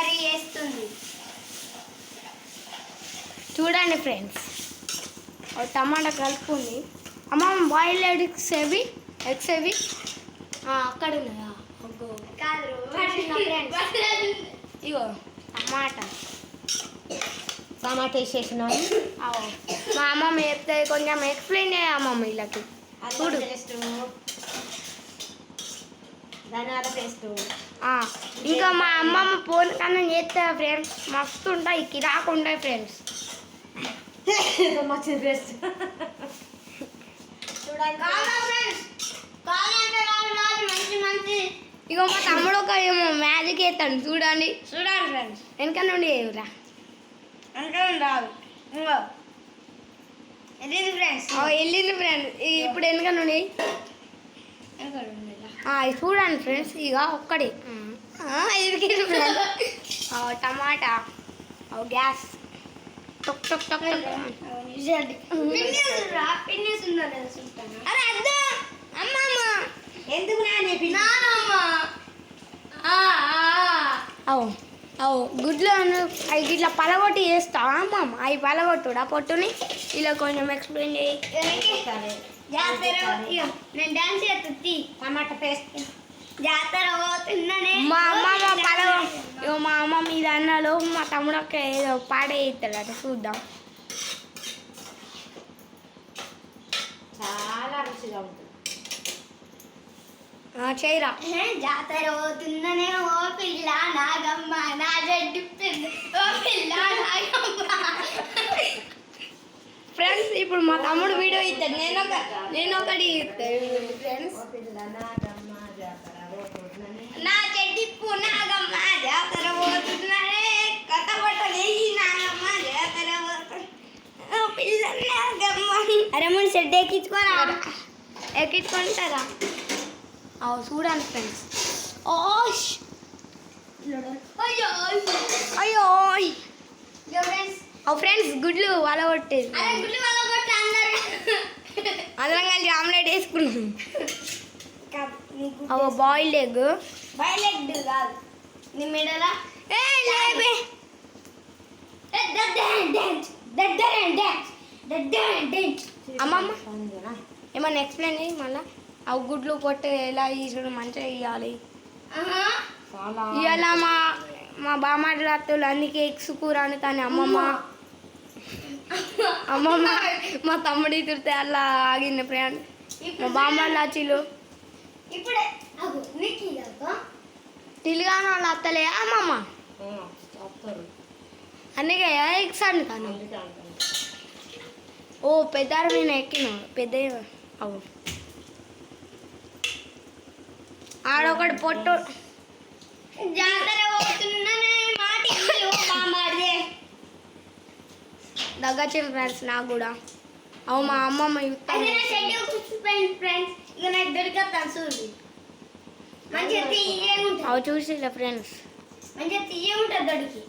Curry చేస్తుంది. చూడండి friends, టమాటా కలుపుకుంది. అమ్మ బాయిల్ ఎగ్స్ ఏవి అక్కడ ఉన్నాయా? కాదు ఇగో టమాటా వేసేసిన మా అమ్మమ్మ చెప్తే కొంచెం ఎక్స్ప్లెయిన్ చేయమ్మమ్మ వీళ్ళకి. చూడు ధనియాల పేస్ట్. ఇంకా మా అమ్మమ్మ ఫోన్ కన్నా చేస్తే ఫ్రెండ్స్ మస్తు ఉంటాయి, కిరాకు ఉంటాయి ఫ్రెండ్స్. మంచి పేస్ట్ మంచి ఇగో మా తమ్ముడు ఒక ఏమో మ్యాజిక్ వేస్తాడు చూడండి ఫ్రెండ్స్. వెనక నుండి ఏవురా రాదు వెళ్ళింది ఫ్రెండ్స్. వెళ్ళింది ఫ్రెండ్స్. ఇప్పుడు వెనక నుండి ఇది చూడండి ఫ్రెండ్స్. ఇక ఒక్కడి ఎదిగింది ఫ్రెండ్స్. టమాటా గ్యాస్ టొక్ టొక్ టొక్ అరే అద్దా అమ్మమ్మ ఎందుకు నానమ్మ గుడ్లు అవి ఇట్లా పలగొట్టి చేస్తావా అమ్మమ్మ? అవి పలగొట్టుడా పొట్టుని ఇలా కొంచెం ఎక్స్ప్లెయిన్ చేయి. నేను డాన్స్ చేస్తుంది టమాటా పేస్ట్. జాతర పోతుందనే మా అమ్మమ్మ ఇది అన్నలో మా తమ్ముడక్క ఏదో పాడే ఇస్తాడట, చూద్దాం. చాలా రుచిగా ఉంటుంది. చేయరా. జాతర పోతుందనే ఓ పిల్ల నాగమ్మ నా రెడ్డి పిల్ల ఓ పిల్ల నాగమ్మ. ఫ్రెండ్స్ ఇప్పుడు మా తమ్ముడు వీడియో ఇస్తాడు, నేను ఒకటి ఫ్రెండ్స్. నా చెడ్డిప్పు నాగమ్మ జాతర పోతుందనే కొత్త బట్టలు నాగమ్మ జాతర పోతుంది పిల్ల నాగమ్మ. అరే ముందు షెడ్ ఎక్కించుకుంటారా? చూడండి ఫ్రెండ్స్. అయ్యో ఫ్రెండ్స్ గుడ్లు వలగొట్టేది. అందరం కలిసి ఆమ్లెట్ వేసుకున్నాం. బాయిల్డ్ ఎగ్ కాదు నీ మెడలా అమ్మమ్మ ఏమన్నా ఎక్స్ప్లెయిన్ చేయి మళ్ళా. అవి గుడ్లు కొట్టి ఎలా తీసుడు మంచిగా ఇవ్వాలి. ఇవాళ మా బామ్మాడి రాత్రులు అందుకే ఎగ్స్ కూర అందుకని అమ్మమ్మ మా తమ్ముడి తిరితే అలా ఆగింది ఫ్రెండ్. మా బామ్మాడి లాచీలు ఇప్పుడే తిలుగాన వాళ్ళు అత్తలే అమ్మమ్మ అందుకే ఎగ్స్ అందుకను. పెద్దారు నేను ఎక్కిన పెద్ద అవు ఆడొకటి పొట్టు జాతర పోతుందనే మాట బామ్మాడిదే దగ్గర ఫ్రెండ్స్. నాకు కూడా మా అమ్మమ్మ ఫ్రెండ్స్ ఇక నాకు దొరికేస్తాను చూడు మంచిగా తీయగా ఉంటుంది. చూసి ఫ్రెండ్స్ మంచిగా తీయగా ఉంటుంది దొరికి.